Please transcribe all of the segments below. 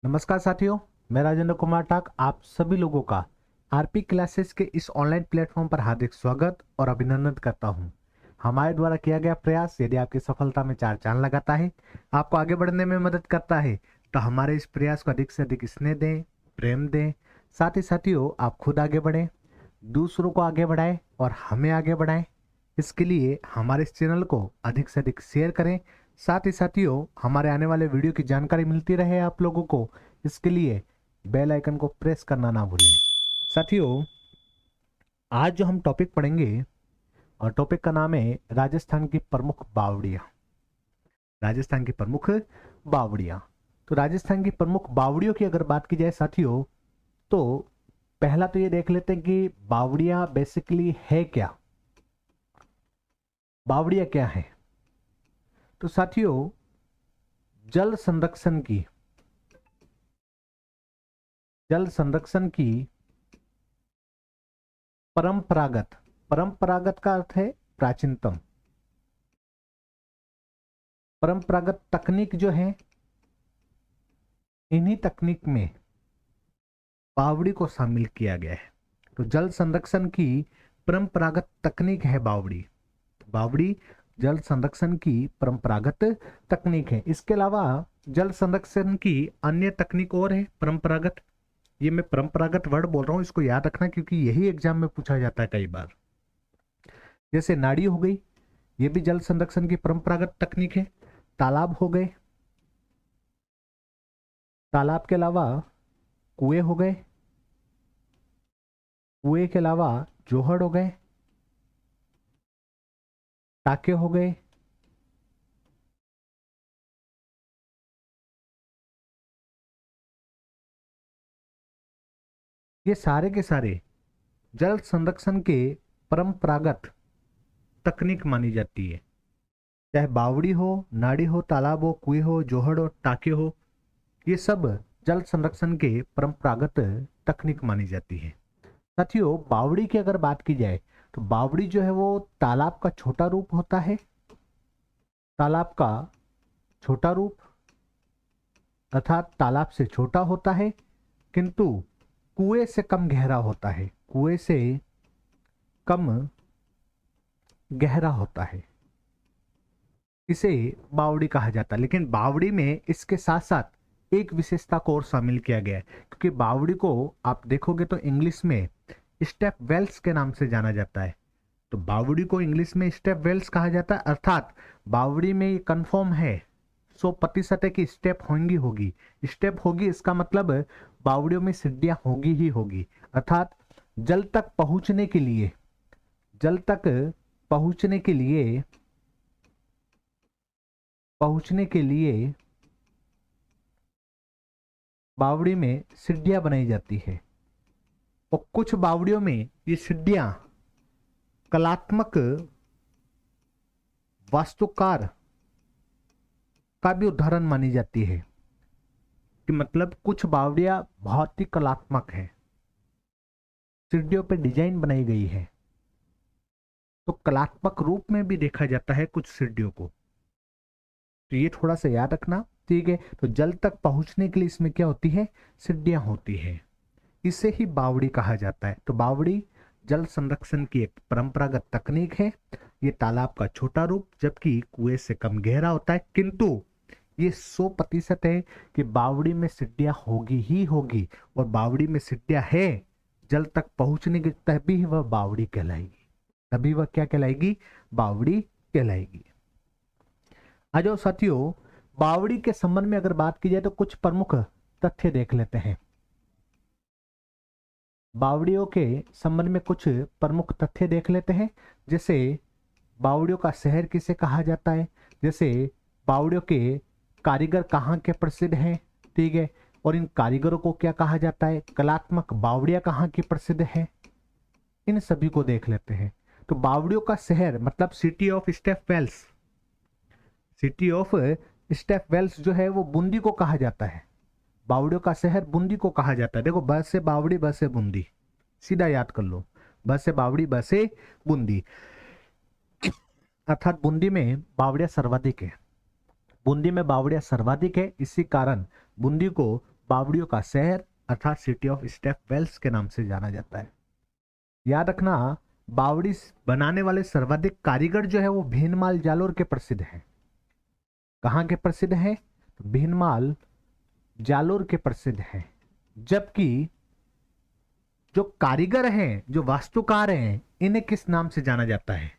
नमस्कार साथियों, मैं राजेंद्र कुमार टाक आप सभी लोगों का आरपी क्लासेस के इस ऑनलाइन प्लेटफॉर्म पर हार्दिक स्वागत और अभिनंदन करता हूं। हमारे द्वारा किया गया प्रयास यदि आपकी सफलता में चार चांद लगाता है, आपको आगे बढ़ने में मदद करता है, तो हमारे इस प्रयास को अधिक से अधिक स्नेह दें, प्रेम दें। साथ ही साथियों, आप खुद आगे बढ़ें, दूसरों को आगे बढ़ाएं और हमें आगे बढ़ाएं। इसके लिए हमारे इस चैनल को अधिक से अधिक शेयर करें। साथ ही साथियों, हमारे आने वाले वीडियो की जानकारी मिलती रहे आप लोगों को, इसके लिए बेल आइकन को प्रेस करना ना भूलें। साथियों, आज जो हम टॉपिक पढ़ेंगे और टॉपिक का नाम है राजस्थान की प्रमुख बावड़ियां। राजस्थान की प्रमुख बावड़ियां। तो राजस्थान की प्रमुख बावड़ियों की अगर बात की जाए साथियों, तो पहला तो ये देख लेते हैं कि बावड़ियां बेसिकली है क्या। बावड़ियां क्या है? तो साथियों, जल संरक्षण की जल संरक्षण की परंपरागत परंपरागत का अर्थ है प्राचीनतम। परंपरागत तकनीक जो है, इन्हीं तकनीक में बावड़ी को शामिल किया गया है। तो जल संरक्षण की परंपरागत तकनीक है बावड़ी। बावड़ी जल संरक्षण की परंपरागत तकनीक है। इसके अलावा जल संरक्षण की अन्य तकनीक और है परंपरागत। ये मैं परंपरागत वर्ड बोल रहा हूं, इसको याद रखना क्योंकि यही एग्जाम में पूछा जाता है कई बार। जैसे नाड़ी हो गई, ये भी जल संरक्षण की परंपरागत तकनीक है। तालाब हो गए, तालाब के अलावा कुएं हो गए, कुएं के अलावा जोहड़ हो गए, टाके हो गए, ये सारे के सारे जल संरक्षण के परंपरागत तकनीक मानी जाती है। चाहे बावड़ी हो, नाड़ी हो, तालाब हो, कुएं हो, जोहड़ हो, टाके हो, ये सब जल संरक्षण के परंपरागत तकनीक मानी जाती है। साथियों, बावड़ी की अगर बात की जाए तो बावड़ी जो है वो तालाब का छोटा रूप होता है। तालाब का छोटा रूप अर्थात तालाब से छोटा होता है, किंतु कुएं से कम गहरा होता है। कुएं से कम गहरा होता है, इसे बावड़ी कहा जाता है। लेकिन बावड़ी में इसके साथ साथ एक विशेषता को और शामिल किया गया है, क्योंकि बावड़ी को आप देखोगे तो इंग्लिश में स्टेप वेल्स के नाम से जाना जाता है। तो बावड़ी को इंग्लिश में स्टेप वेल्स कहा जाता है, अर्थात बावड़ी में ये कंफर्म है 100% है कि स्टेप होंगी होगी। स्टेप होगी इसका मतलब बावड़ियों में सीढ़ियां होगी ही होगी। अर्थात जल तक पहुंचने के लिए जल तक पहुंचने के लिए पहुंचने के लिए बावड़ी में सीढ़ियां बनाई जाती है। और कुछ बावड़ियों में ये सीढ़ियां कलात्मक वास्तुकार का भी उदाहरण मानी जाती है। कि मतलब कुछ बावड़ियां बहुत ही कलात्मक है, सीढ़ियों पे डिजाइन बनाई गई है, तो कलात्मक रूप में भी देखा जाता है कुछ सीढ़ियों को। तो ये थोड़ा सा याद रखना, ठीक है। तो जल तक पहुंचने के लिए इसमें क्या होती है? सीढ़ियां होती है। इसे ही बावड़ी कहा जाता है। तो बावड़ी जल संरक्षण की एक परंपरागत तकनीक है। ये तालाब का छोटा रूप जबकि कुएं से कम गहरा होता है, किंतु ये 100% है कि बावड़ी में सीढ़ियां होगी ही होगी। और बावड़ी में सीढ़ियां है जल तक पहुंचने की, तभी वह बावड़ी कहलाएगी। तभी वह क्या कहलाएगी? बावड़ी कहलाएगी। आ जाओ साथियों, बावड़ी के संबंध में अगर बात की जाए तो कुछ प्रमुख तथ्य देख लेते हैं। बावड़ियों के संबंध में कुछ प्रमुख तथ्य देख लेते हैं। जैसे बावड़ियों का शहर किसे कहा जाता है, जैसे बावड़ियों के कारीगर कहाँ के प्रसिद्ध हैं, ठीक है, और इन कारीगरों को क्या कहा जाता है, कलात्मक बावड़ियां कहाँ की प्रसिद्ध है, इन सभी को देख लेते हैं। तो बावड़ियों का शहर मतलब city of step wells, city of step wells जो है वो बूंदी को कहा जाता है। बावड़ियों का शहर बूंदी को कहा जाता है। देखो, बस से बावड़ी, बस से बूंदी, सीधा याद कर लो, बस से बावड़ी, बस से बूंदी। अर्थात बूंदी में बावड़िया सर्वाधिक है। बूंदी में बावड़िया सर्वाधिक है, इसी कारण बूंदी को बावड़ियों का शहर अर्थात सिटी ऑफ स्टेप वेल्स के नाम से जाना जाता है। याद रखना, बावड़ी बनाने वाले सर्वाधिक कारीगर जो है वो भीनमाल जालोर के प्रसिद्ध हैं। कहाँ के प्रसिद्ध हैं? भीनमाल जालोर के प्रसिद्ध हैं। जबकि जो कारीगर हैं, जो वास्तुकार हैं, इन्हें किस नाम से जाना जाता है?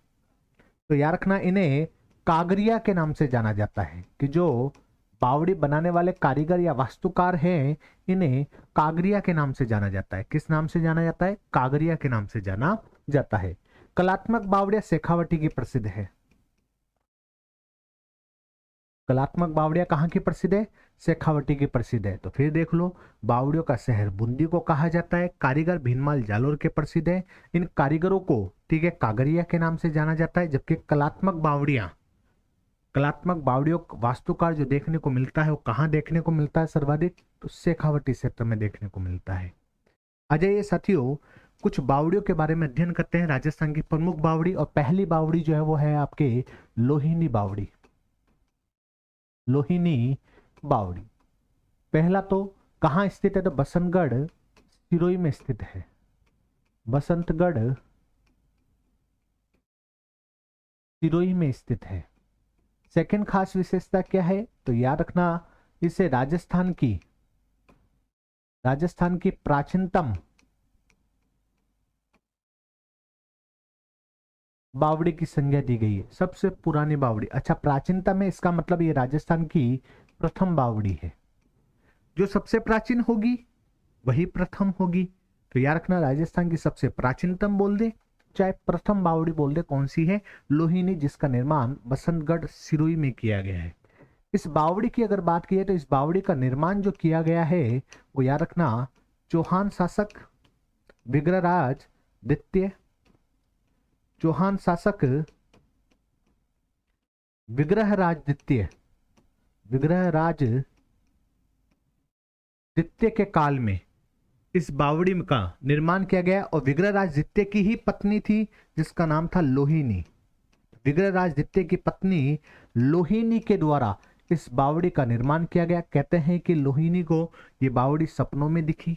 तो याद रखना, इन्हें कागरिया के नाम से जाना जाता है। कि जो बावड़ी बनाने वाले कारीगर या वास्तुकार हैं, इन्हें कागरिया के नाम से जाना जाता है। किस नाम से जाना जाता है? कागरिया के नाम से जाना जाता है। कलात्मक बावड़िया शेखावटी की प्रसिद्ध है। कलात्मक बावड़िया कहाँ की प्रसिद्ध है? शेखावटी की प्रसिद्ध है। तो फिर देख लो, बावड़ियों का शहर बूंदी को कहा जाता है। कारीगर भीनमाल जालोर के प्रसिद्ध है। इन कारीगरों को, ठीक है, कागरिया के नाम से जाना जाता है। जबकि कलात्मक बावड़ियों वास्तुकार जो देखने को मिलता है वो कहाँ देखने को मिलता है सर्वाधिक? तो शेखावटी क्षेत्र में देखने को मिलता है। अजय ये साथियों, कुछ बावड़ियों के बारे में अध्ययन करते हैं। राजस्थान की प्रमुख बावड़ी, और पहली बावड़ी जो है वो है आपके लोहिनी बावड़ी। लोहिनी बावड़ी पहला तो कहाँ स्थित है? तो बसंतगढ़ सिरोही में स्थित है। बसंतगढ़ सिरोही में स्थित है। सेकंड खास विशेषता क्या है? तो याद रखना, इसे राजस्थान की प्राचीनतम बावड़ी की संज्ञा दी गई है। सबसे पुरानी बावड़ी। अच्छा, प्राचीनतम है, इसका मतलब ये राजस्थान की प्रथम बावड़ी है। जो सबसे प्राचीन होगी वही प्रथम होगी। तो याद रखना, राजस्थान की सबसे प्राचीनतम बोल दे चाहे प्रथम बावड़ी बोल दे, कौन सी है? लोहिनी, जिसका निर्माण बसंतगढ़ सिरोही में किया गया है। इस बावड़ी की अगर बात की है तो इस बावड़ी का निर्माण जो किया गया है वो याद रखना, चौहान शासक विग्रहराज द्वितीय, चौहान शासक विग्रहराज द्वितीय के काल में इस बावड़ी का निर्माण किया गया। और विग्रहराज द्वितीय की ही पत्नी थी जिसका नाम था लोहिनी। विग्रहराज द्वितीय की पत्नी लोहिनी के द्वारा इस बावड़ी का निर्माण किया गया। कहते हैं कि लोहिनी को ये बावड़ी सपनों में दिखी।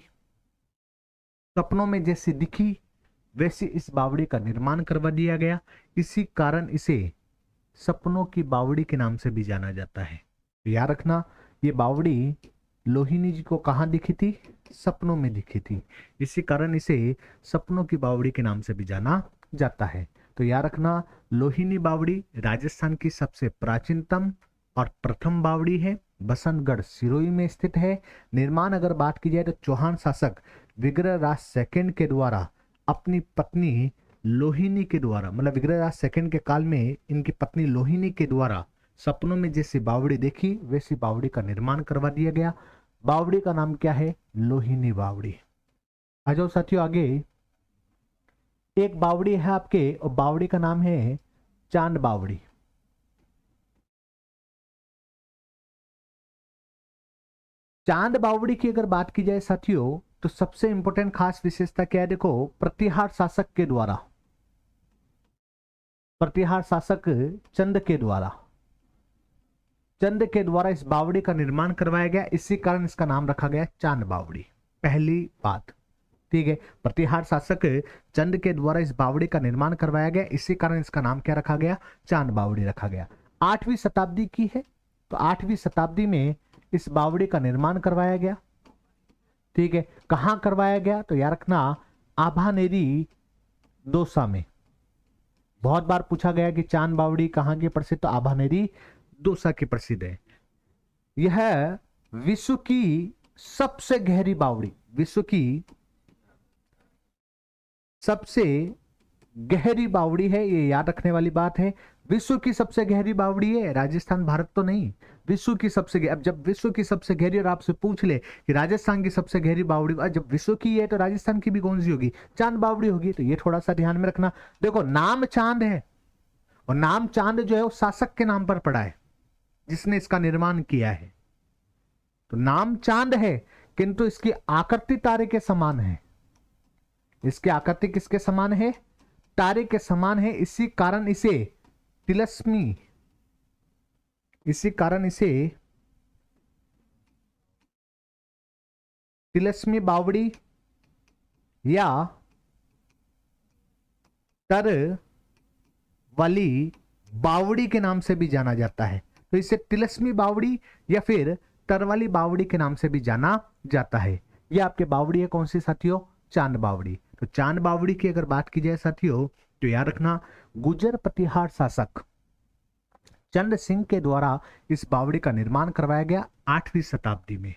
सपनों में जैसी दिखी वैसे इस बावड़ी का निर्माण करवा दिया गया। इसी कारण इसे सपनों की बावड़ी के नाम से भी जाना जाता है। याद रखना, ये बावड़ी लोहिनी जी को कहाँ दिखी थी? सपनों में दिखी थी। इसी कारण इसे सपनों की बावड़ी के नाम से भी जाना जाता है। तो याद रखना, लोहिनी बावड़ी राजस्थान की सबसे प्राचीनतम और प्रथम बावड़ी है। बसंतगढ़ सिरोही में स्थित है। निर्माण अगर बात की जाए तो चौहान शासक विग्रहराज सेकंड के द्वारा अपनी पत्नी लोहिनी के द्वारा, मतलब विग्रहराज सेकंड के काल में इनकी पत्नी लोहिनी के द्वारा सपनों में जैसी बावड़ी देखी वैसी बावड़ी का निर्माण करवा दिया गया। बावड़ी का नाम क्या है? लोहिनी बावड़ी। आ जाओ साथियों आगे। एक बावड़ी है आपके, और बावड़ी का नाम है चांद बावड़ी। चांद बावड़ी की अगर बात की जाए साथियों तो सबसे इंपॉर्टेंट खास विशेषता क्या है? देखो, प्रतिहार शासक चंद के द्वारा इस बावड़ी का निर्माण करवाया गया। इसी कारण इसका नाम रखा गया चांद बावड़ी। पहली बात, ठीक है, प्रतिहार शासक चंद के द्वारा इस बावड़ी का निर्माण करवाया गया। इसी कारण इसका नाम क्या रखा गया? चांद बावड़ी रखा गया। 8वीं शताब्दी की है, तो 8वीं शताब्दी में इस बावड़ी का निर्माण करवाया गया। ठीक है, कहां करवाया गया? तो याद रखना, आभानेरी दौसा में। बहुत बार पूछा गया कि चांद बावड़ी कहां की प्रसिद्ध? तो आभानेरी दौसा की प्रसिद्ध है। यह विश्व की सबसे गहरी बावड़ी, विश्व की सबसे गहरी बावड़ी है। ये याद रखने वाली बात है। विश्व की सबसे गहरी बावड़ी है, राजस्थान भारत तो नहीं, विश्व की सबसे गहरी। अब जब विश्व की सबसे गहरी और आपसे पूछ ले कि राजस्थान की सबसे गहरी बावड़ी, जब विश्व की है तो राजस्थान की भी कौन सी होगी? चांद बावड़ी होगी। तो ये थोड़ा सा ध्यान में रखना। देखो, नाम चांद है, और नाम चांद जो है वो शासक के नाम पर पड़ा है जिसने इसका निर्माण किया है। तो नाम चांद है किंतु इसकी आकृति तारे के समान है। इसकी आकृति किसके समान है? तारे के समान है। इसी कारण इसे तिलस्मी, इसी कारण इसे तिलस्मी बावड़ी या तर वाली बावड़ी के नाम से भी जाना जाता है। तो इसे तिलस्मी बावड़ी या फिर तरवाली बावड़ी के नाम से भी जाना जाता है। ये आपके बावड़ी है कौन सी साथियों? चांद बावड़ी। तो चांद बावड़ी की अगर बात की जाए साथियों तो याद रखना गुजर प्रतिहार शासक चंद सिंह के द्वारा इस बावड़ी का निर्माण करवाया गया 8वीं शताब्दी में।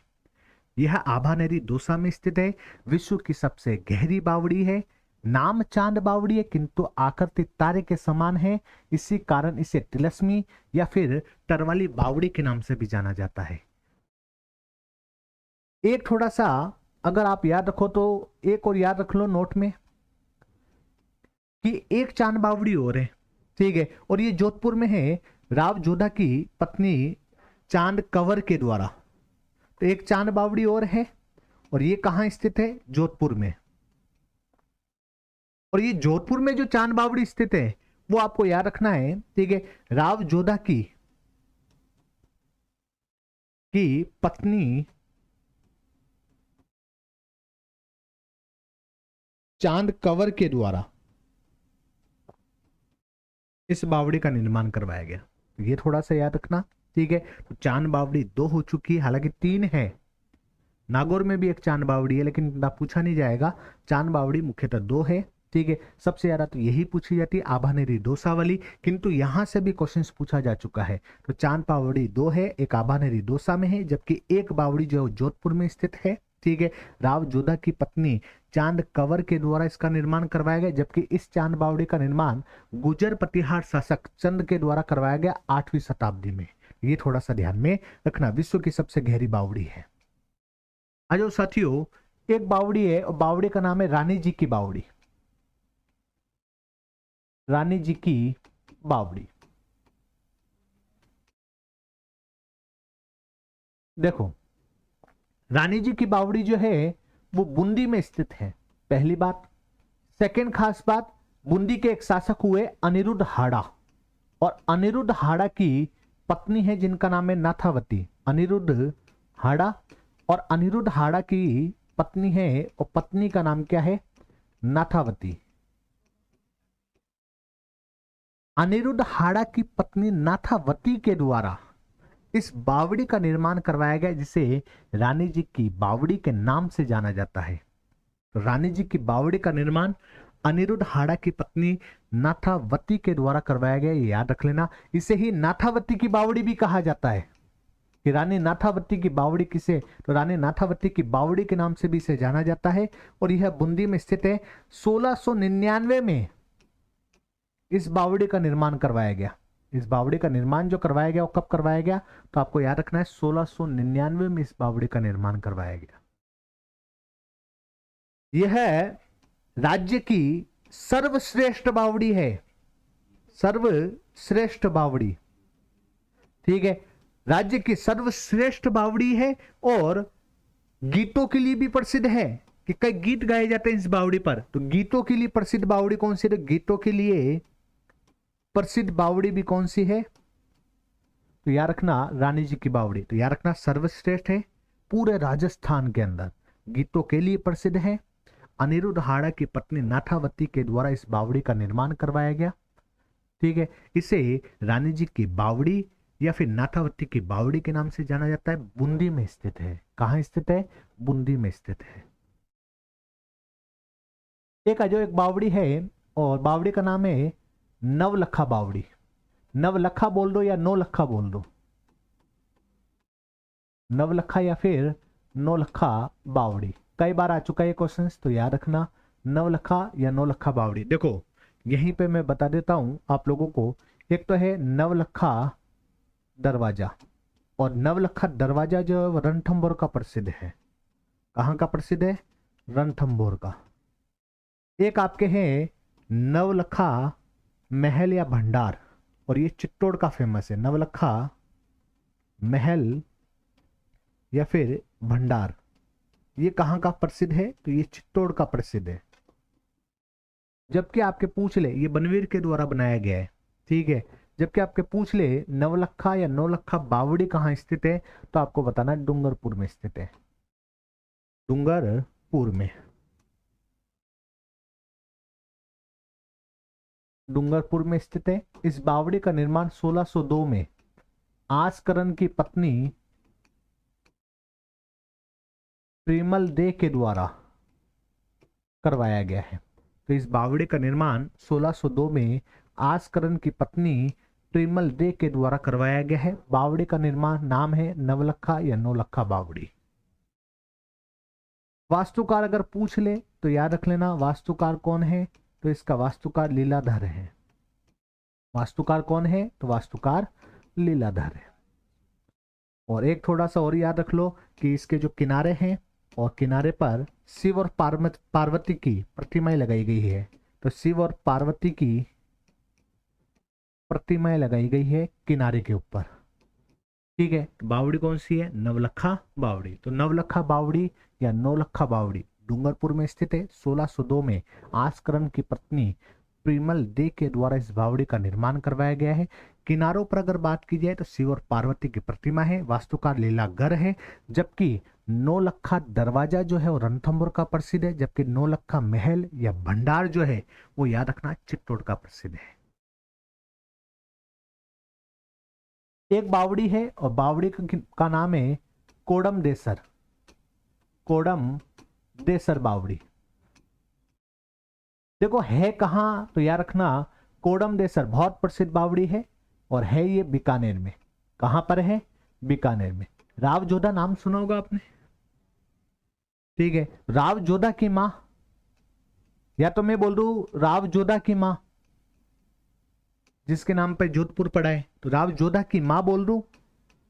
यह आभानेरी दौसा में स्थित है। विश्व की सबसे गहरी बावड़ी है। नाम चांद बावड़ी है किंतु आकृति तारे के समान है, इसी कारण इसे तिलस्मी या फिर तरवाली बावड़ी के नाम से भी जाना जाता है। एक थोड़ा सा अगर आप याद रखो तो एक और याद रख लो नोट में कि एक चांद बावड़ी और है, ठीक है, और ये जोधपुर में है राव जोधा की पत्नी चांद कंवर के द्वारा। तो एक चांद बावड़ी और है और ये कहां स्थित है? जोधपुर में। और ये जोधपुर में जो चांद बावड़ी स्थित है वो आपको याद रखना है, ठीक है, राव जोधा की पत्नी चांद कंवर के द्वारा इस बावड़ी का निर्माण करवाया गया। तो ये थोड़ा सा याद रखना, ठीक है। तो चांद बावड़ी 2 हो चुकी है, हालांकि 3 है। नागौर में भी एक चांद बावड़ी है लेकिन ना पूछा नहीं जाएगा। चांद बावड़ी मुख्यतः 2 है, ठीक है। सबसे ज्यादा तो यही पूछी जाती है आभानेरी दौसा वाली, किंतु यहां से भी क्वेश्चन पूछा जा चुका है। तो चांद बावड़ी 2 है, एक आभानेरी दौसा में है, जबकि एक बावड़ी जो जोधपुर में स्थित है, ठीक है। राव जोधा की पत्नी चांद कंवर के द्वारा इसका निर्माण करवाया गया, जबकि इस चांद बावड़ी का निर्माण गुजर प्रतिहार शासक चंद के द्वारा करवाया गया 8वीं शताब्दी में। ये थोड़ा सा ध्यान में रखना, विश्व की सबसे गहरी बावड़ी है। आज साथियों एक बावड़ी है और बावड़ी का नाम है रानी जी की बावड़ी। रानी जी की बावड़ी, देखो रानी जी की बावड़ी जो है वो बूंदी में स्थित है, पहली बात। सेकंड खास बात, बूंदी के एक शासक हुए अनिरुद्ध हाड़ा, और अनिरुद्ध हाड़ा की पत्नी है जिनका नाम है नाथावती। अनिरुद्ध हाड़ा, और अनिरुद्ध हाड़ा की पत्नी है और पत्नी का नाम क्या है? नाथावती। अनिरुद्ध हाड़ा की पत्नी नाथावती के द्वारा इस बावड़ी का निर्माण करवाया गया, जिसे रानी जी की बावड़ी के नाम से जाना जाता है। तो रानी जी की बावड़ी का निर्माण अनिरुद्ध हाड़ा की पत्नी नाथावती के द्वारा करवाया गया, ये याद रख लेना। इसे ही नाथावती की बावड़ी भी कहा जाता है कि रानी नाथावती की बावड़ी किसे? तो रानी नाथावती की बावड़ी के नाम से भी इसे जाना जाता है, और यह बूंदी में स्थित है। 1699 में इस बावड़ी का निर्माण करवाया गया। इस बावड़ी का निर्माण जो करवाया गया वो कब करवाया गया? तो आपको याद रखना है 1699 में इस बावड़ी का निर्माण करवाया गया। यह राज्य की सर्वश्रेष्ठ बावड़ी है, सर्वश्रेष्ठ बावड़ी, ठीक है। राज्य की सर्वश्रेष्ठ बावड़ी है और गीतों के लिए भी प्रसिद्ध है कि कई गीत गाए जाते हैं इस बावड़ी पर। तो गीतों के लिए प्रसिद्ध बावड़ी कौन सी है? तो गीतों के लिए प्रसिद्ध बावड़ी भी कौन सी है? तो याद रखना रानी जी की बावड़ी। तो याद रखना सर्वश्रेष्ठ है, पूरे राजस्थान के अंदर गीतों के लिए प्रसिद्ध है। अनिरुद्ध हाड़ा की पत्नी नाथावती के द्वारा इस बावड़ी का निर्माण करवाया गया, ठीक है। इसे रानी जी की बावड़ी या फिर नाथावती की बावड़ी के नाम से जाना जाता है। बूंदी में स्थित है। कहां स्थित है? बूंदी में स्थित है। एक बावड़ी है और बावड़ी का नाम है नवलखा बावड़ी। नवलखा बोल दो या नौलखा बोल दो, नवलखा या फिर नौलखा बावड़ी। कई बार आ चुका है क्वेश्चन, तो याद रखना नवलखा या नौलखा बावड़ी। देखो यहीं पे मैं बता देता हूं आप लोगों को। एक तो है नवलखा दरवाजा, और नवलखा दरवाजा जो रणथंभौर का प्रसिद्ध है। कहां का प्रसिद्ध है? रणथंभौर का। एक आपके हैं नवलखा महल या भंडार, और ये चित्तौड़ का फेमस है। नवलखा महल या फिर भंडार, ये कहां का प्रसिद्ध है? तो ये चित्तौड़ का प्रसिद्ध है। जबकि आपके पूछ ले ये बनवीर के द्वारा बनाया गया है, ठीक है। जबकि आपके पूछ ले नवलखा या नौलखा बावड़ी कहां स्थित है, तो आपको बताना डूंगरपुर में स्थित है। डूंगरपुर में। डूंगरपुर में स्थित है। इस बावड़ी का निर्माण 1602 में आसकरन की पत्नी प्रिमल दे के द्वारा करवाया गया है। तो इस बावड़ी का निर्माण 1602 में आसकरन की पत्नी प्रिमल दे के द्वारा करवाया गया है। बावड़ी का निर्माण नाम है नवलखा या नौलखा बावड़ी। वास्तुकार अगर पूछ ले तो याद रख लेना वास्तुकार कौन है, तो इसका वास्तुकार लीलाधर है। वास्तुकार कौन है, तो वास्तुकार लीलाधर है। और एक थोड़ा सा और याद रख लो कि इसके जो किनारे हैं और किनारे पर शिव और पार्वती की प्रतिमाएं लगाई गई है। तो शिव और पार्वती की प्रतिमाएं लगाई गई है किनारे के ऊपर। ठीक है, बावड़ी कौन सी है, नवलखा बावड़ी। तो नवलखा बावड़ी या नौलखा बावड़ी डूंगरपुर में स्थित है। 1602 में आसकरन की पत्नी प्रिमल दे के द्वारा इस बावड़ी का निर्माण करवाया गया है। किनारों पर अगर बात की जाए तो शिव और पार्वती की प्रतिमा है, वास्तुकार लीलागर है। जबकि नौलखा दरवाजा जो है वो रणथंभौर का प्रसिद्ध है, जबकि नौलखा महल या भंडार जो है वो याद रखना चित्तौड़ का प्रसिद्ध है। एक बावड़ी है और बावड़ी का नाम है कोडम देसर। कोडम देसर बावड़ी। देखो है कहां, तो याद रखना कोडम देसर बहुत प्रसिद्ध बावड़ी है और है ये बीकानेर में। कहां पर है, बीकानेर में। राव जोधा नाम सुना होगा आपने, ठीक है। राव जोधा की मां, या तो मैं बोल दूं राव जोधा की मां जिसके नाम पे जोधपुर पड़ा है, तो राव जोधा की मां बोल दूं,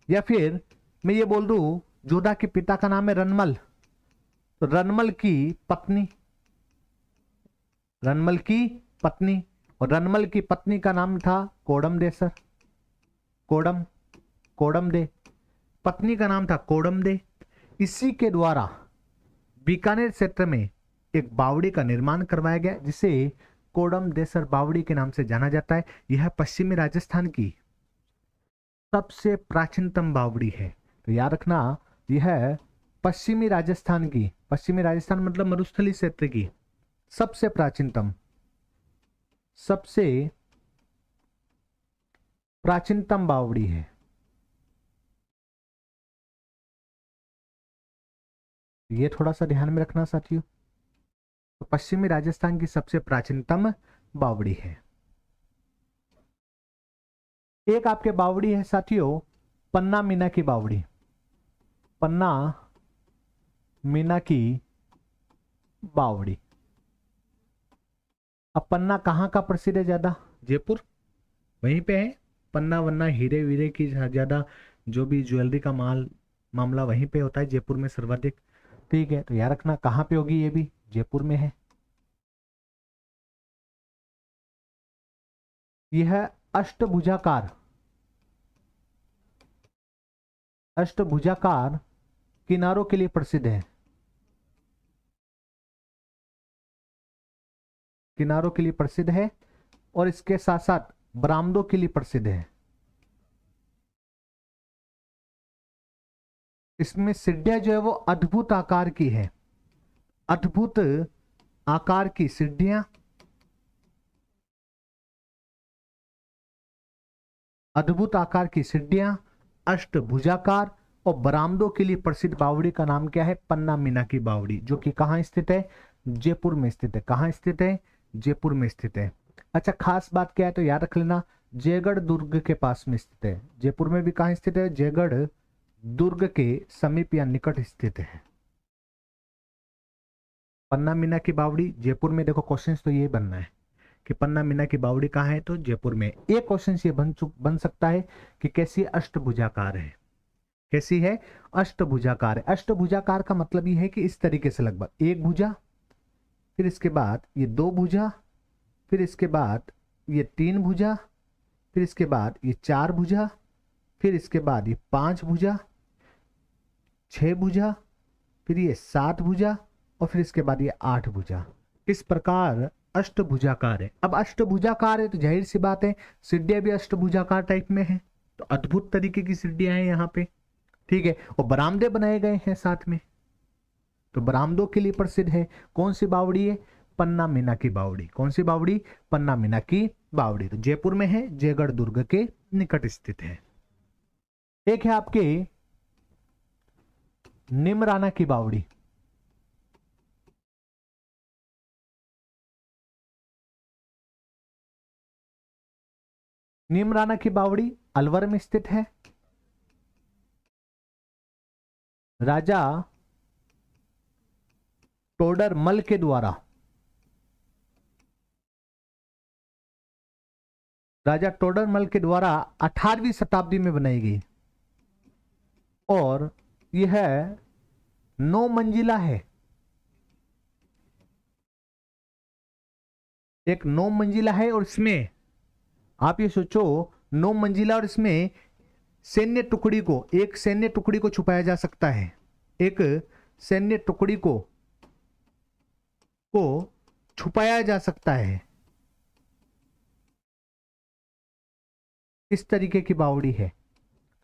या फिर मैं ये बोल दूं जोधा के पिता का नाम है रनमल, तो रनमल की पत्नी, रनमल की पत्नी। और रनमल की पत्नी का नाम था कोडम देसर। कोडम, कोडम दे, पत्नी का नाम था कोडम दे। इसी के द्वारा बीकानेर क्षेत्र में एक बावड़ी का निर्माण करवाया गया जिसे कोडम देसर बावड़ी के नाम से जाना जाता है। यह पश्चिमी राजस्थान की सबसे प्राचीनतम बावड़ी है। तो याद रखना यह पश्चिमी राजस्थान की, पश्चिमी राजस्थान मतलब मरुस्थली क्षेत्र की सबसे प्राचीनतम, सबसे प्राचीनतम बावड़ी है। ये थोड़ा सा ध्यान में रखना साथियों। तो पश्चिमी राजस्थान की सबसे प्राचीनतम बावड़ी है। एक आपके बावड़ी है साथियों पन्ना मीना की बावड़ी। पन्ना मीना की बावड़ी। अब पन्ना कहाँ का प्रसिद्ध है ज्यादा, जयपुर, वहीं पे है। पन्ना वन्ना हीरे वीरे की ज्यादा जो भी ज्वेलरी का मामला वहीं पे होता है, जयपुर में सर्वाधिक। ठीक है, तो याद रखना कहाँ पे होगी, ये भी जयपुर में है। यह अष्टभुजाकार, अष्टभुजाकार किनारों के लिए प्रसिद्ध है। किनारों के लिए प्रसिद्ध है और इसके साथ साथ बरामदों के लिए प्रसिद्ध है। इसमें सीढ़ियां जो है वो अद्भुत आकार की है, अद्भुत आकार की सीढ़ियां, अद्भुत आकार की सीढ़ियां, अष्टभुजाकार और बरामदों के लिए प्रसिद्ध बावड़ी का नाम क्या है, पन्ना मीना की बावड़ी, जो कि कहां स्थित है, जयपुर में स्थित है। कहां स्थित है, जयपुर में स्थित है। अच्छा, खास बात क्या है तो याद रख लेना जयगढ़ दुर्ग के पास में स्थित है। जयपुर में भी कहां स्थित है, जयगढ़ दुर्ग के समीप या निकट स्थित है। पन्ना मीना की बावड़ी जयपुर में। देखो क्वेश्चन तो ये बनना है कि पन्ना मीना की बावड़ी कहाँ है, तो जयपुर में। एक क्वेश्चन ये बन सकता है कि कैसी अष्टभुजाकार है, कैसी है, अष्टभुजाकार है। अष्टभुजाकार का मतलब ये है कि इस तरीके से लगभग एक भुजा, फिर इसके बाद ये दो भुजा, फिर इसके बाद ये तीन भुजा, फिर इसके बाद ये चार भुजा, फिर इसके बाद ये पांच भुजा, छह भुजा, फिर ये सात भुजा और फिर इसके बाद ये आठ भुजा। इस प्रकार अष्टभुजाकार है। अब अष्टभुजाकार है तो जाहिर सी बात है सीढ़ियां भी अष्टभुजाकार टाइप में है, तो अद्भुत तरीके की सीढ़ियां हैं यहाँ पे। ठीक है, और बरामदे बनाए गए हैं साथ में। तो तो बरामदों के लिए प्रसिद्ध है। कौन सी बावड़ी है? पन्ना मीना की बावड़ी। कौन सी बावड़ी? पन्ना मीना की बावड़ी। तो जयपुर में है, जयगढ़ दुर्ग के निकट स्थित है। एक है आपके निमराना की बावड़ी। निमराना की बावड़ी अलवर में स्थित है। राजा टोडर मल के द्वारा, राजा टोडर मल के द्वारा 18वीं शताब्दी में बनाई गई और यह 9 मंजिला है। एक 9 मंजिला है और इसमें आप ये सोचो 9 मंजिला और इसमें सैन्य टुकड़ी को, एक सैन्य टुकड़ी को छुपाया जा सकता है। एक सैन्य टुकड़ी को छुपाया जा सकता है। इस तरीके की बावड़ी है।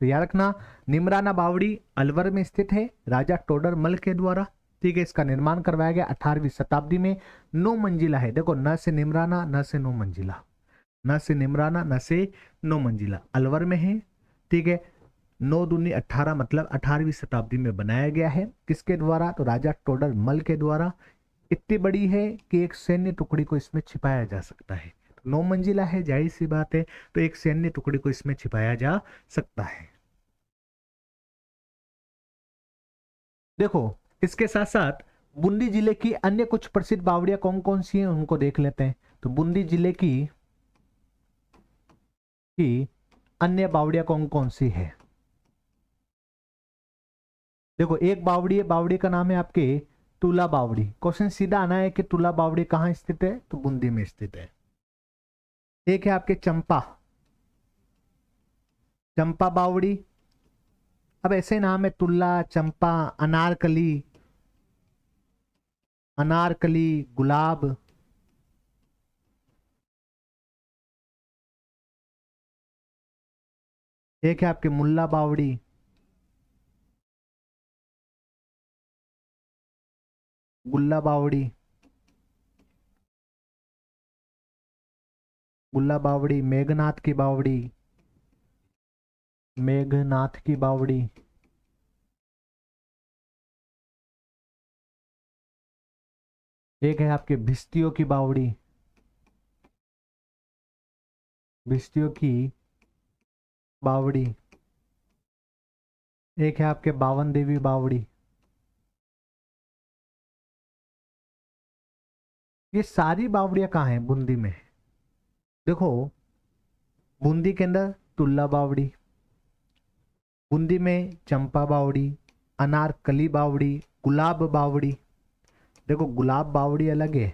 तो याद रखना, निमराना बावड़ी अलवर में स्थित है, राजा टोडर मल के द्वारा। ठीक है, इसका निर्माण करवाया गया 18वीं शताब्दी में। 9 मंजिला है। देखो, न से निमराना, न से 9 मंजिला, न से निमराना, न से 9 मंजिला, अलवर में है। ठीक है, 9 दूनी 18 मतलब 18वीं शताब्दी में बनाया गया है। किसके द्वारा? तो राजा टोडर मल के द्वारा। इतनी बड़ी है कि एक सैन्य टुकड़ी को इसमें छिपाया जा सकता है। तो 9 मंजिला है, जाहिर सी बात है, तो एक सैन्य टुकड़ी को इसमें छिपाया जा सकता है। देखो, इसके साथ साथ बूंदी जिले की अन्य कुछ प्रसिद्ध बावड़ियां कौन कौन सी हैं उनको देख लेते हैं। तो बूंदी जिले की अन्य बावड़ियां कौन कौन सी है? देखो, एक बावड़ी है, बावड़ी का नाम है आपके तुला बावड़ी। क्वेश्चन सीधा आना है कि तुला बावड़ी कहां स्थित है? तो बूंदी में स्थित है। एक है आपके चंपा, चंपा बावड़ी। अब ऐसे नाम है, तुला, चंपा, अनारकली, अनारकली, गुलाब। एक है आपके मुल्ला बावड़ी, गुल्ला बावड़ी, गुल्ला बावड़ी, मेघनाथ की बावड़ी, मेघनाथ की बावड़ी। एक है आपके भिस्तियों की बावड़ी, भिस्तियों की बावड़ी। एक है आपके बावन देवी बावड़ी। ये सारी बावड़ियां कहाँ हैं? बूंदी में। देखो, बूंदी के अंदर तुल्ला बावड़ी, बूंदी में चंपा बावड़ी, अनारकली बावड़ी, गुलाब बावड़ी। देखो, गुलाब बावड़ी अलग है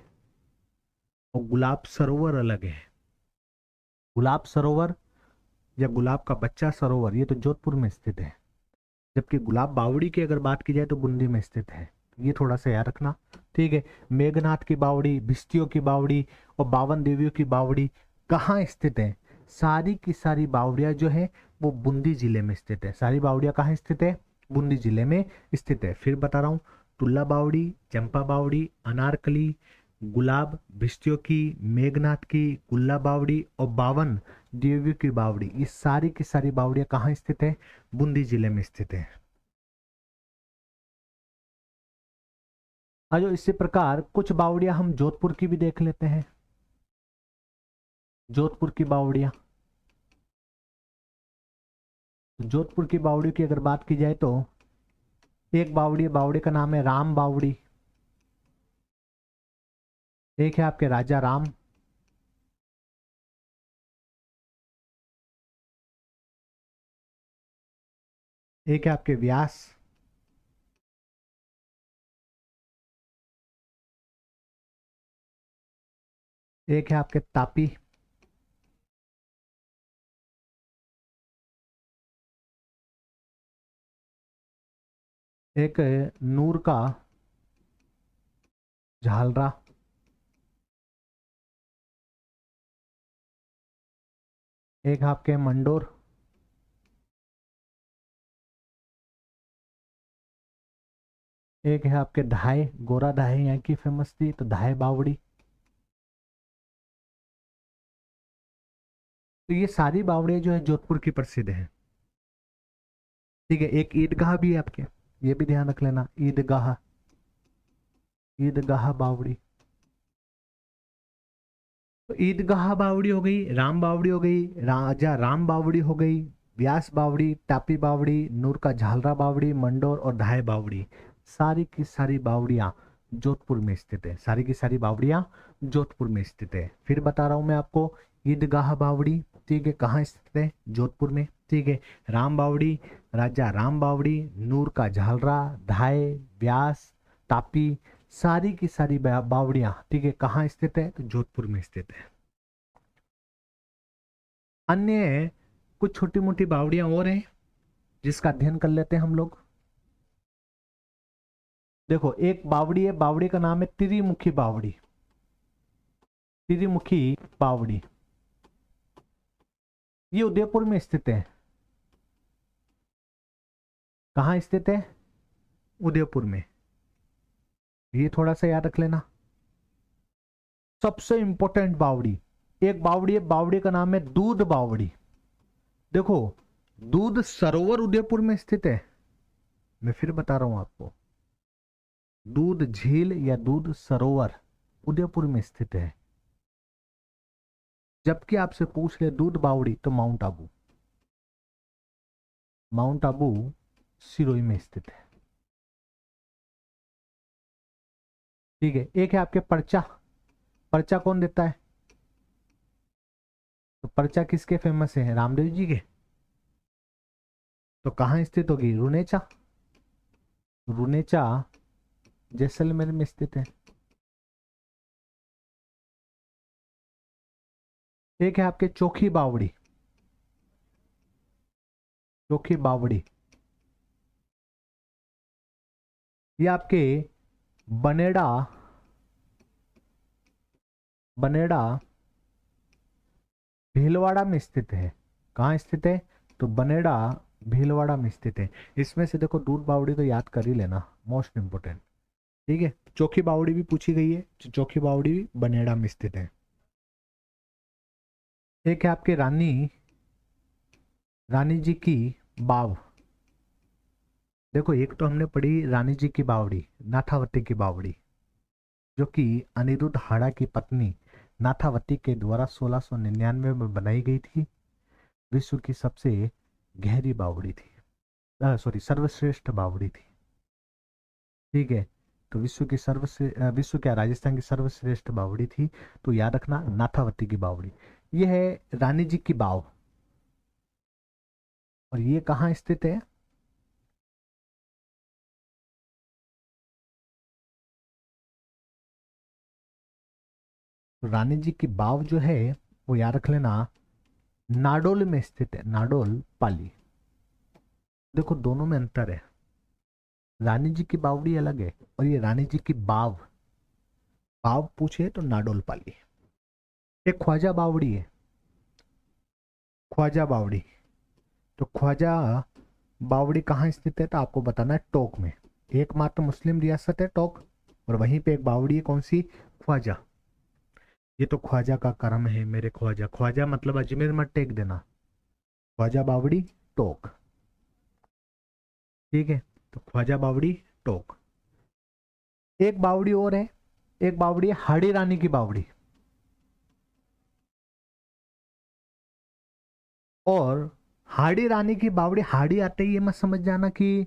और गुलाब सरोवर अलग है। गुलाब सरोवर या गुलाब का बच्चा सरोवर ये तो जोधपुर में स्थित है, जबकि गुलाब बावड़ी की अगर बात की जाए तो बूंदी में स्थित है। ये थोड़ा सा याद रखना। ठीक है, मेघनाथ की बावड़ी, भिस्तियों की बावड़ी और बावन देवियों की बावड़ी कहाँ स्थित है? सारी की सारी बावड़ियां जो है वो बूंदी जिले में स्थित है। सारी बावड़ियां कहाँ स्थित है? बूंदी जिले में स्थित है। फिर बता रहा हूँ, तुल्ला बावड़ी, चंपा बावड़ी, अनारकली, गुलाब, भिस्तियों की, मेघनाथ की, गुल्ला बावड़ी और बावन देवियों की बावड़ी, ये सारी की सारी बावड़ियां कहाँ स्थित है? बूंदी जिले में स्थित है। आज इसी प्रकार कुछ बावड़ियां हम जोधपुर की भी देख लेते हैं। जोधपुर की बावड़ियां, जोधपुर की बावड़ी की अगर बात की जाए तो एक बावड़ी, बावड़ी का नाम है राम बावड़ी। एक है आपके राजा राम। एक है आपके व्यास। एक है आपके तापी। एक है नूर का झालरा। एक है आपके मंडोर। एक है आपके धाय, गोरा धाय यहाँ की फेमस थी, तो धाय बावड़ी। तो ये सारी बावड़ियाँ जो है जोधपुर की प्रसिद्ध है। ठीक है, एक ईदगाह भी है आपके, ये भी ध्यान रख लेना, ईदगाह, ईदगाह बावड़ी। तो ईदगाह बावड़ी हो गई, राम बावड़ी हो गई, राजा राम बावड़ी हो गई, व्यास बावड़ी, टापी बावड़ी, नूर का झालरा बावड़ी, मंडोर और धाय बावड़ी। सारी की सारी बावड़ियाँ जोधपुर में स्थित है, सारी की सारी बावड़ियाँ जोधपुर में स्थित है। फिर बता रहा हूँ मैं आपको, ईदगाह बावड़ी, ठीक है, कहाँ स्थित है? जोधपुर में। ठीक है, राम बावड़ी, राजा राम बावड़ी, नूर का झालरा, धाय, व्यास, टापी, सारी की सारी बावड़ियां, ठीक है, कहाँ स्थित है? तो जोधपुर में स्थित है। अन्य कुछ छोटी मोटी बावड़ियां और हैं जिसका अध्ययन कर लेते हैं हम लोग। देखो, एक बावड़ी है, बावड़ी का नाम है त्रिमुखी बावड़ी, त्रिमुखी बावड़ी। ये उदयपुर में स्थित है। कहाँ स्थित है? उदयपुर में। ये थोड़ा सा याद रख लेना। सबसे इंपॉर्टेंट बावड़ी, एक बावड़ी है, बावड़ी का नाम है दूध बावड़ी। देखो, दूध सरोवर उदयपुर में स्थित है। मैं फिर बता रहा हूं आपको, दूध झील या दूध सरोवर उदयपुर में स्थित है। जबकि आपसे पूछ ले दूध बावड़ी, तो माउंट आबू, माउंट आबू सिरोही में स्थित है। ठीक है, एक है आपके पर्चा, पर्चा कौन देता है? तो पर्चा किसके फेमस है? रामदेव जी के। तो कहाँ स्थित होगी? रुनेचा, रुनेचा जैसलमेर में स्थित है। एक है आपके चोखी बावड़ी, चोखी बावड़ी, ये आपके बनेड़ा, बनेड़ा भीलवाड़ा में स्थित है। कहाँ स्थित है? तो बनेड़ा भीलवाड़ा में स्थित है। इसमें से देखो, दूध बावड़ी तो याद कर ही लेना, मोस्ट इंपोर्टेंट। ठीक है, चोखी बावड़ी भी पूछी गई है, चोखी बावड़ी भी बनेड़ा में स्थित है। एक है आपके रानी, रानी जी की बाव। देखो, एक तो हमने पढ़ी रानी जी की बावड़ी, नाथावती की बावड़ी, जो कि अनिरुद्ध हाड़ा की पत्नी नाथावती के द्वारा 1699 में बनाई गई थी। विश्व की सबसे गहरी बावड़ी थी, सॉरी, सर्वश्रेष्ठ बावड़ी थी। ठीक है, तो विश्व क्या, राजस्थान की सर्वश्रेष्ठ बावड़ी थी। तो याद रखना, नाथावती की बावड़ी। ये है रानी जी की बाव, और ये कहाँ स्थित है? तो रानी जी की बाव जो है, वो याद रख लेना, नाडोल में स्थित है, नाडोल पाली। देखो, दोनों में अंतर है, रानी जी की बावड़ी अलग है, और ये रानी जी की बाव, बाव पूछे तो नाडोल पाली। एक ख्वाजा बावड़ी है, ख्वाजा बावड़ी। तो ख्वाजा बावड़ी कहाँ स्थित है? तो आपको बताना है टोंक में। एकमात्र मुस्लिम रियासत है टोंक, और वहीं पे एक बावड़ी है, कौन सी? ख्वाजा। ये तो ख्वाजा का करम है मेरे ख्वाजा, ख्वाजा मतलब अजमेर मत टेक देना, ख्वाजा बावड़ी टोंक। ठीक है, तो ख्वाजा बावड़ी टोंक। एक बावड़ी और है, एक बावड़ी है हाड़ी रानी की बावड़ी। और हाड़ी रानी की बावड़ी, हाड़ी आते ही ये मत समझ जाना कि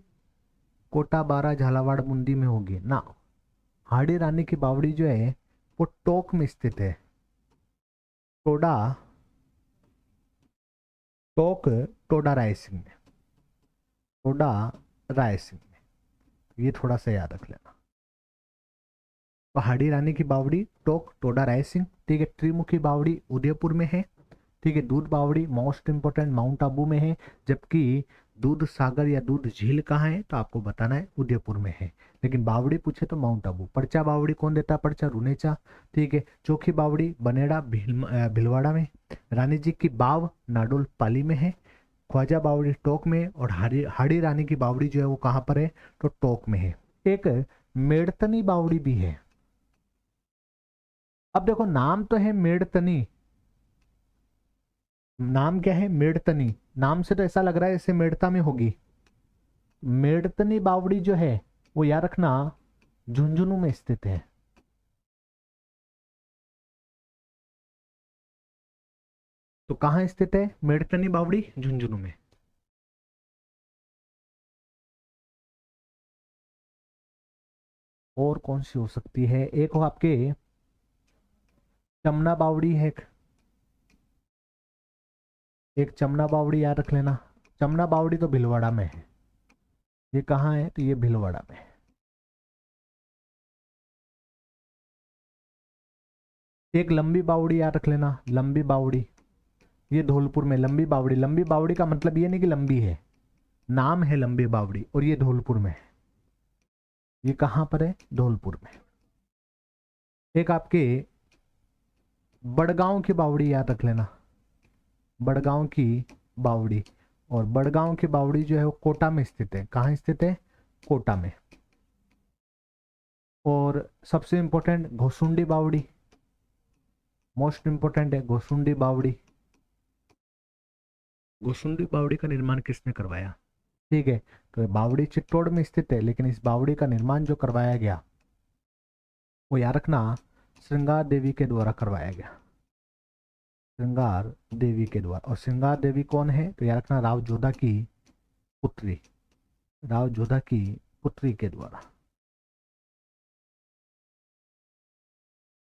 कोटा बारा झालावाड़ मुंदी में होगी ना। हाड़ी रानी की बावड़ी जो है, वो टोंक में स्थित है, टोडा, टोक, टोडा रायसिंह में, टोडा रायसिंह में। ये थोड़ा सा याद रख लेना। पहाड़ी रानी की बावड़ी टोक, टोडा रायसिंह। ठीक है, त्रिमुखी बावड़ी उदयपुर में है। ठीक है, दूध बावड़ी मोस्ट इंपोर्टेंट माउंट आबू में है। जबकि दूध सागर या दूध झील कहाँ है? तो आपको बताना है उदयपुर में है। लेकिन बावड़ी पूछे तो माउंट आबू। पर्चा बावड़ी कौन देता है? पर्चा रुनेचा। ठीक है, चोखी बावड़ी बनेड़ा भीलवाड़ा में। रानी जी की बाव नाडोल पाली में है। ख्वाजा बावड़ी टोक में, और हाड़ी हाड़ी रानी की बावड़ी जो है वो कहाँ पर है? तो टोक में है। एक मेड़तनी बावड़ी भी है। अब देखो नाम तो है मेड़तनी, नाम क्या है मेड़तनी, नाम से तो ऐसा लग रहा है जैसे मेड़ता में होगी। मेड़तनी बावड़ी जो है वो याद रखना झुंझुनू में स्थित है। तो कहां स्थित है मेड़तनी बावड़ी? झुंझुनू में। और कौन सी हो सकती है? एक हो आपके चमना बावड़ी है, एक चमना बावड़ी याद रख लेना। चमना बावड़ी तो भीलवाड़ा में है। ये कहाँ है? तो ये भीलवाड़ा में है। एक लंबी बावड़ी याद रख लेना, लंबी बावड़ी, ये धौलपुर में। लंबी बावड़ी, लंबी बावड़ी का मतलब ये नहीं कि लंबी है, नाम है लंबी बावड़ी, और ये धौलपुर में है। ये कहां पर है? धौलपुर में। एक आपके बड़गांव की बावड़ी याद रख लेना, बड़गांव की बावड़ी। और बड़गांव की बावड़ी जो है वो कोटा में स्थित है। कहाँ स्थित है? कोटा में। और सबसे इंपॉर्टेंट घोसुंडी बावड़ी, मोस्ट इंपॉर्टेंट है घोसुंडी बावड़ी। घोसुंडी बावड़ी का निर्माण किसने करवाया? ठीक है, तो बावड़ी चित्तौड़ में स्थित है, लेकिन इस बावड़ी का निर्माण जो करवाया गया वो याद रखना श्रृंगार देवी के द्वारा करवाया गया। श्रृंगार देवी के द्वारा। और श्रृंगार देवी कौन है? तो याद रखना राव जोधा की पुत्री, राव जोधा की पुत्री के द्वारा।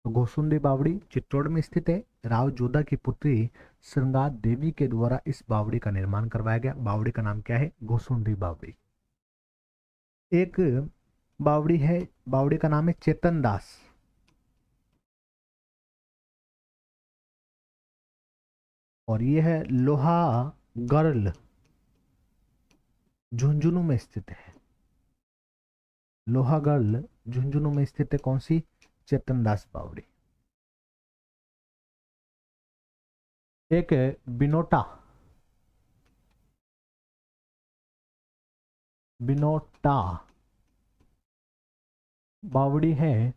तो घोसुंडी बावड़ी चित्तौड़ में स्थित है, राव जोधा की पुत्री श्रृंगार देवी के द्वारा इस बावड़ी का निर्माण करवाया गया। बावड़ी का नाम क्या है? घोसुंडी बावड़ी। एक बावड़ी है, बावड़ी का नाम है चेतन दास। और ये है लोहा गर्ल, झुंझुनू में स्थित है। लोहा गर्ल झुंझुनू में स्थित है। कौन सी? चेतन दास बावड़ी। एक है बिनोटा, बिनोटा बावड़ी है,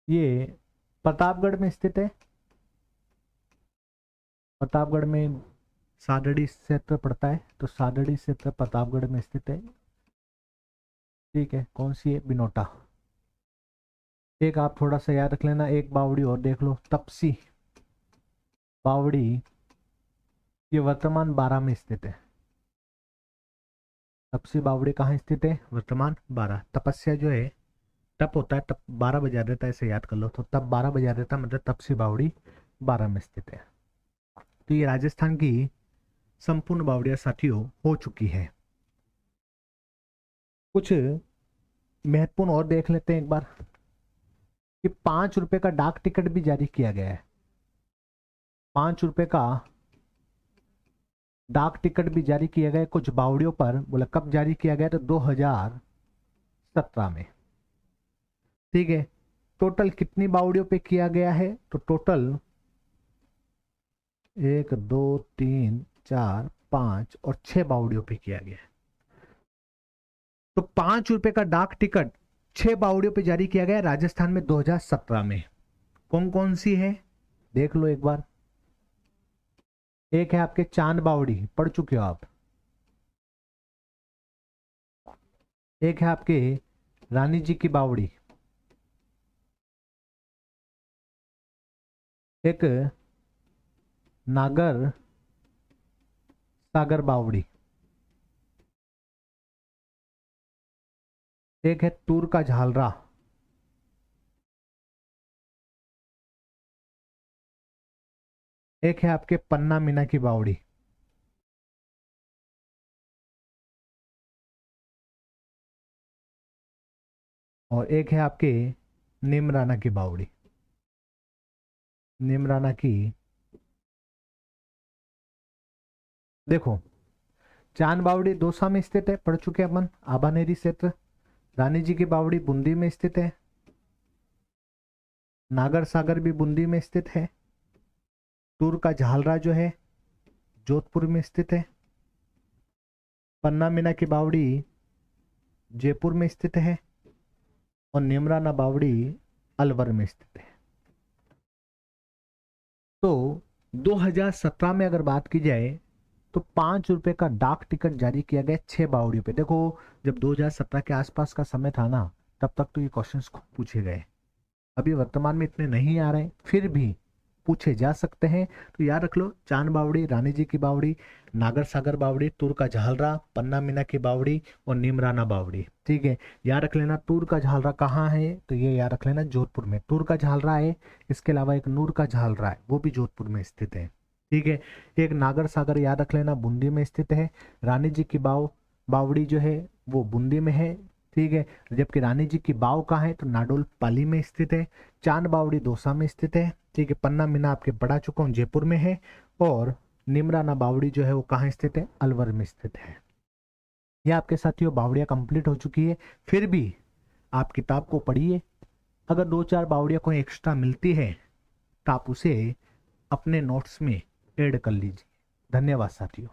ये प्रतापगढ़ में स्थित है। प्रतापगढ़ में सादड़ी क्षेत्र पड़ता है, तो सादड़ी क्षेत्र प्रतापगढ़ में स्थित है। ठीक है, कौन सी है? बिनोटा। एक आप थोड़ा सा याद रख लेना, एक बावड़ी और देख लो, तपसी बावड़ी, ये वर्तमान बारा में स्थित है। तपसी बावड़ी कहाँ स्थित है? वर्तमान बारा। तपस्या जो है तप होता है, तप 12 बजा देता है, इसे याद कर लो। तो तप 12 बजा देता मतलब तपसी बावड़ी 12 में स्थित है। तो ये राजस्थान की संपूर्ण बावड़ियां साथियों हो चुकी है। कुछ महत्वपूर्ण और देख लेते हैं एक बार कि 5 रुपए का डाक टिकट भी जारी किया गया है। 5 रुपए का डाक टिकट भी जारी किया गया है कुछ बावड़ियों पर। बोला कब जारी किया गया? तो 2017 में। ठीक है, टोटल कितनी बावड़ियों पे किया गया है? तो टोटल 1 2 3 4 5 और 6 बावड़ियों पे किया गया है। तो 5 रुपए का डाक टिकट 6 बावड़ियों पे जारी किया गया राजस्थान में 2017 में। कौन कौन सी है देख लो एक बार। एक है आपके चांद बावड़ी, पढ़ चुके हो आप। एक है आपके रानी जी की बावड़ी। एक नागर सागर बावड़ी। एक है तूर का झालरा। एक है आपके पन्ना मीना की बावड़ी। और एक है आपके निमराना की बावड़ी। निमराना की देखो, चांद बावड़ी दौसा में स्थित है, पढ़ चुके अपन, आबानेरी क्षेत्र। रानी जी की बावड़ी बूंदी में स्थित है। नागर सागर भी बूंदी में स्थित है। तूर का झालरा जो है जोधपुर में स्थित है। पन्ना मीना की बावड़ी जयपुर में स्थित है और नेमराना बावड़ी अलवर में स्थित है। तो 2017 में अगर बात की जाए तो 5 रुपए का डाक टिकट जारी किया गया 6 बावड़ियों पे। देखो जब 2017 के आसपास का समय था ना, तब तक तो ये क्वेश्चंस खूब पूछे गए। अभी वर्तमान में इतने नहीं आ रहे, फिर भी पूछे जा सकते हैं। तो याद रख लो, चांद बावड़ी, रानी जी की बावड़ी, नागर सागर बावड़ी, तुर का झालरा, पन्ना मीना की बावड़ी और नीमराना बावड़ी। ठीक है, याद रख लेना तुर का झालरा कहाँ है, तो ये याद रख लेना जोधपुर में तुर का झालरा है। इसके अलावा एक नूर का झालरा है, वो भी जोधपुर में स्थित है। ठीक है, एक नागर सागर याद रख लेना बूंदी में स्थित है। रानी जी की बावड़ी जो है वो बूंदी में है। ठीक है, जबकि रानी जी की बाव कहाँ है, तो नाडोल पाली में स्थित है। चांद बावड़ी दौसा में स्थित है। ठीक है, पन्ना मीना आपके पढ़ा चुका हूँ, जयपुर में है। और निमराना बावड़ी जो है वो कहाँ स्थित है, अलवर में स्थित है। यह आपके साथियों बावड़ियाँ कंप्लीट हो चुकी है। फिर भी आप किताब को पढ़िए, अगर 2-4 बावड़ियाँ कोई एक्स्ट्रा मिलती है तो आप उसे अपने नोट्स में ऐड कर लीजिए। धन्यवाद साथियों।